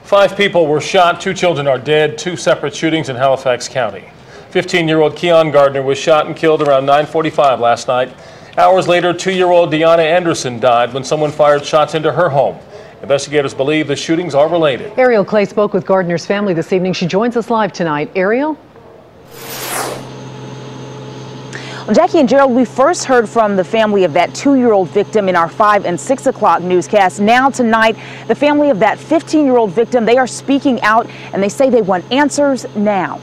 5 people were shot, 2 children are dead, 2 separate shootings in Halifax County. 15-year-old Keon Gardner was shot and killed around 9:45 last night. Hours later, 2-year-old Deanna Anderson died when someone fired shots into her home. Investigators believe the shootings are related. Ariel Clay spoke with Gardner's family this evening. She joins us live tonight. Ariel? Well, Jackie and Gerald, we first heard from the family of that 2-year-old victim in our 5 and 6 o'clock newscast. Now tonight, the family of that 15-year-old victim, they are speaking out and they say they want answers now.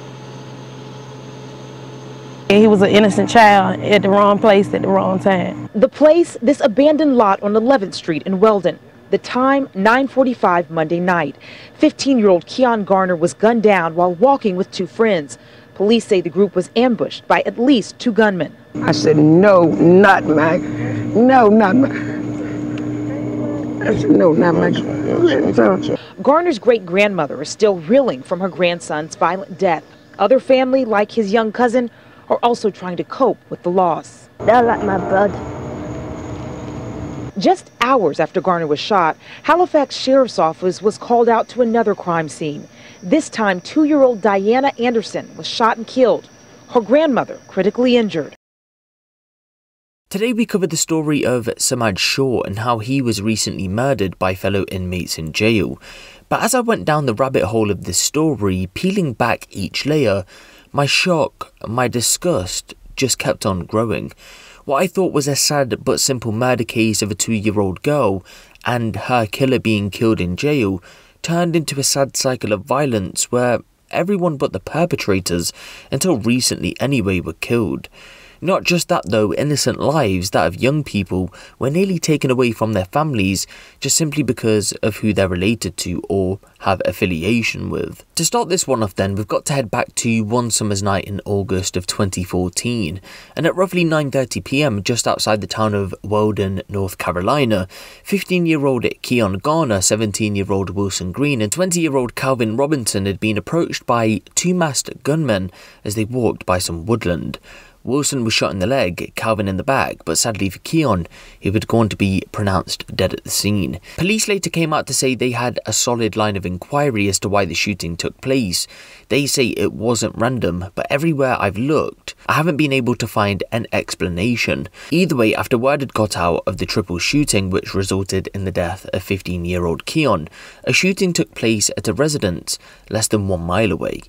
He was an innocent child at the wrong place at the wrong time. The place, this abandoned lot on 11th Street in Weldon. The time, 9:45 Monday night. 15-year-old Keon Gardner was gunned down while walking with 2 friends. Police say the group was ambushed by at least 2 gunmen. I said, no, not my, no, not my. I said, no, not my. Gardner's great-grandmother is still reeling from her grandson's violent death. Other family, like his young cousin, are also trying to cope with the loss. They're like my brother. Just hours after Gardner was shot, Halifax Sheriff's Office was called out to another crime scene. This time, 2-year-old Diana Anderson was shot and killed. Her grandmother critically injured. Today we covered the story of Semaj Shaw and how he was recently murdered by fellow inmates in jail. But as I went down the rabbit hole of this story, peeling back each layer, my shock, my disgust just kept on growing. What I thought was a sad but simple murder case of a 2-year-old girl and her killer being killed in jail turned into a sad cycle of violence where everyone but the perpetrators, until recently anyway, were killed. Not just that though, innocent lives, that of young people, were nearly taken away from their families just simply because of who they're related to or have affiliation with. To start this one off then, we've got to head back to one summer's night in August of 2014, and at roughly 9:30 p.m. just outside the town of Weldon, North Carolina, 15-year-old Keon Garner, 17-year-old Wilson Green and 20-year-old Calvin Robinson had been approached by 2 masked gunmen as they walked by some woodland. Wilson was shot in the leg, Calvin in the back, but sadly for Keon, he had gone to be pronounced dead at the scene. Police later came out to say they had a solid line of inquiry as to why the shooting took place. They say it wasn't random, but everywhere I've looked, I haven't been able to find an explanation. Either way, after word had got out of the triple shooting which resulted in the death of 15-year-old Keon, a shooting took place at a residence less than 1 mile away.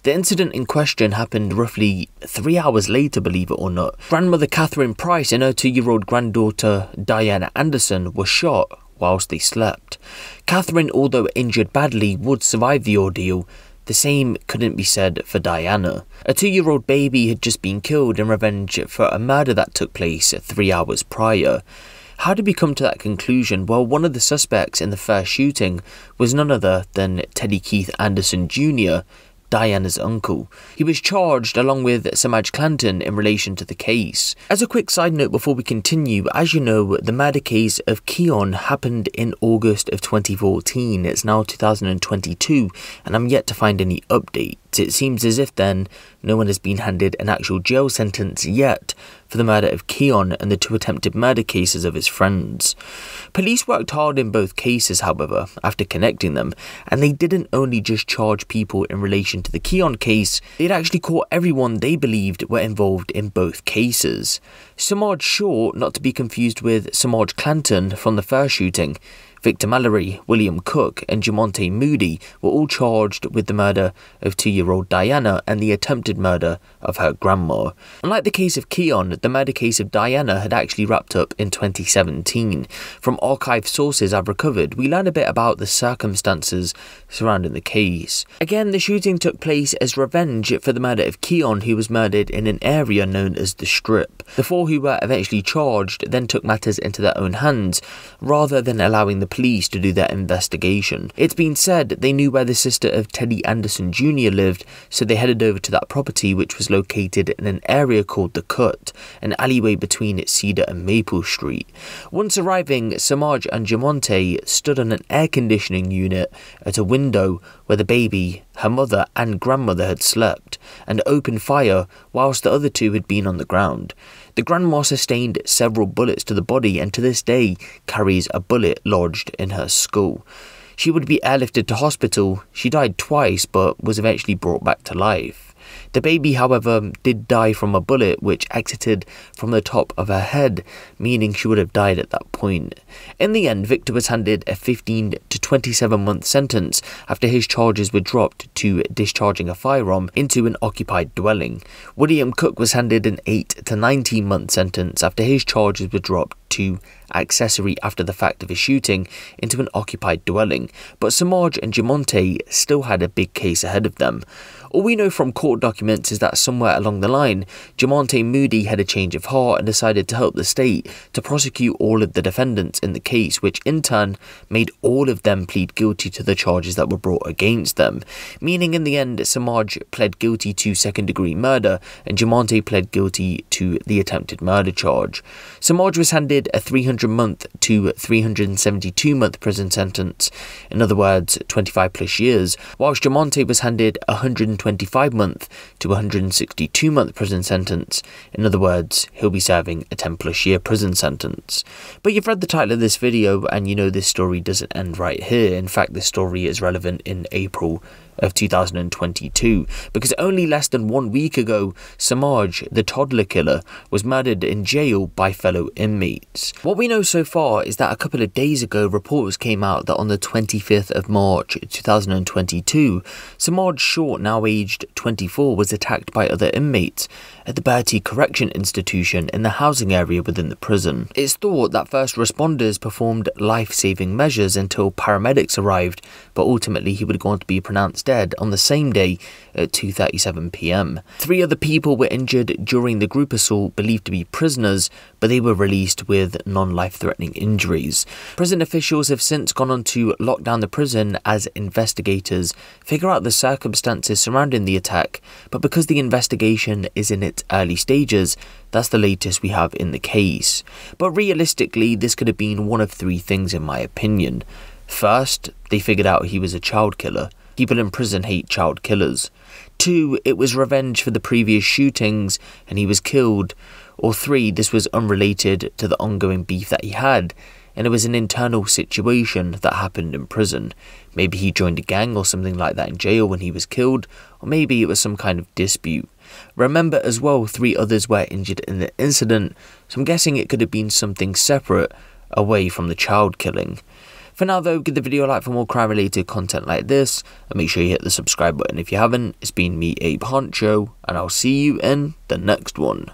The incident in question happened roughly 3 hours later, believe it or not. Grandmother Catherine Price and her 2-year-old granddaughter Diana Anderson were shot whilst they slept. Catherine, although injured badly, would survive the ordeal. The same couldn't be said for Diana. A 2-year-old baby had just been killed in revenge for a murder that took place 3 hours prior. How did we come to that conclusion? Well, one of the suspects in the first shooting was none other than Teddy Keith Anderson Jr., Diana's uncle. He was charged along with Semaj Clanton in relation to the case. As a quick side note before we continue, as you know, the murder case of Keon happened in August of 2014. It's now 2022 and I'm yet to find any updates. It seems as if then no one has been handed an actual jail sentence yet for the murder of Keon and the 2 attempted murder cases of his friends. Police worked hard in both cases, however, after connecting them, and they didn't only just charge people in relation to the Keon case, they'd actually caught everyone they believed were involved in both cases. Semaj Shaw, not to be confused with Semaj Clanton from the first shooting, Victor Mallory, William Cook and Jamonte Moody were all charged with the murder of 2-year-old Diana and the attempted murder of her grandma. Unlike the case of Keon, the murder case of Diana had actually wrapped up in 2017. From archive sources I've recovered, we learn a bit about the circumstances surrounding the case. Again, the shooting took place as revenge for the murder of Keon, who was murdered in an area known as the Strip. The 4 who were eventually charged then took matters into their own hands, rather than allowing the police to do their investigation. It's been said they knew where the sister of Teddy Anderson Jr. lived, so they headed over to that property, which was located in an area called The Cut, an alleyway between Cedar and Maple Street. Once arriving, Semaj and Jamonte stood on an air conditioning unit at a window where the baby, her mother and grandmother had slept, and opened fire whilst the other 2 had been on the ground. The grandma sustained several bullets to the body and to this day carries a bullet lodged in her skull. She would be airlifted to hospital. She died twice but was eventually brought back to life. The baby, however, did die from a bullet which exited from the top of her head, meaning she would have died at that point. In the end, Victor was handed a 15 to 27 month sentence after his charges were dropped to discharging a firearm into an occupied dwelling. William Cook was handed an 8 to 19 month sentence after his charges were dropped to accessory after the fact of a shooting into an occupied dwelling, but Semaj and Jamonte still had a big case ahead of them. All we know from court documents is that somewhere along the line, Jamonte Moody had a change of heart and decided to help the state to prosecute all of the defendants in the case, which in turn made all of them plead guilty to the charges that were brought against them. Meaning in the end, Semaj pled guilty to second-degree murder and Jamonte pled guilty to the attempted murder charge. Semaj was handed a 300-month to 372-month prison sentence, in other words 25 plus years, whilst Jamonte was handed a 125-month to 162-month prison sentence. In other words, he'll be serving a 10 plus year prison sentence. But you've read the title of this video and you know this story doesn't end right here. In fact, this story is relevant in April of 2022, because only less than 1 week ago, Semaj, the toddler killer, was murdered in jail by fellow inmates. What we know so far is that a couple of days ago, reports came out that on the 25th of March 2022, Semaj Short, now aged 24, was attacked by other inmates at the Bertie Correction Institution in the housing area within the prison. It's thought that first responders performed life-saving measures until paramedics arrived, but ultimately he would go on to be pronounced dead on the same day at 2:37 p.m. 3 other people were injured during the group assault, believed to be prisoners, but they were released with non-life-threatening injuries. Prison officials have since gone on to lock down the prison as investigators figure out the circumstances surrounding the attack, but because the investigation is in its early stages, that's the latest we have in the case. But realistically, this could have been one of 3 things in my opinion. First, they figured out he was a child killer. People in prison hate child killers. 2, it was revenge for the previous shootings and he was killed. Or 3, this was unrelated to the ongoing beef that he had, and it was an internal situation that happened in prison. Maybe he joined a gang or something like that in jail when he was killed, or maybe it was some kind of dispute. Remember as well, 3 others were injured in the incident, so I'm guessing it could have been something separate, away from the child killing. For now though, give the video a like for more crime related content like this, and make sure you hit the subscribe button if you haven't. It's been me, Abe Huncho, and I'll see you in the next one.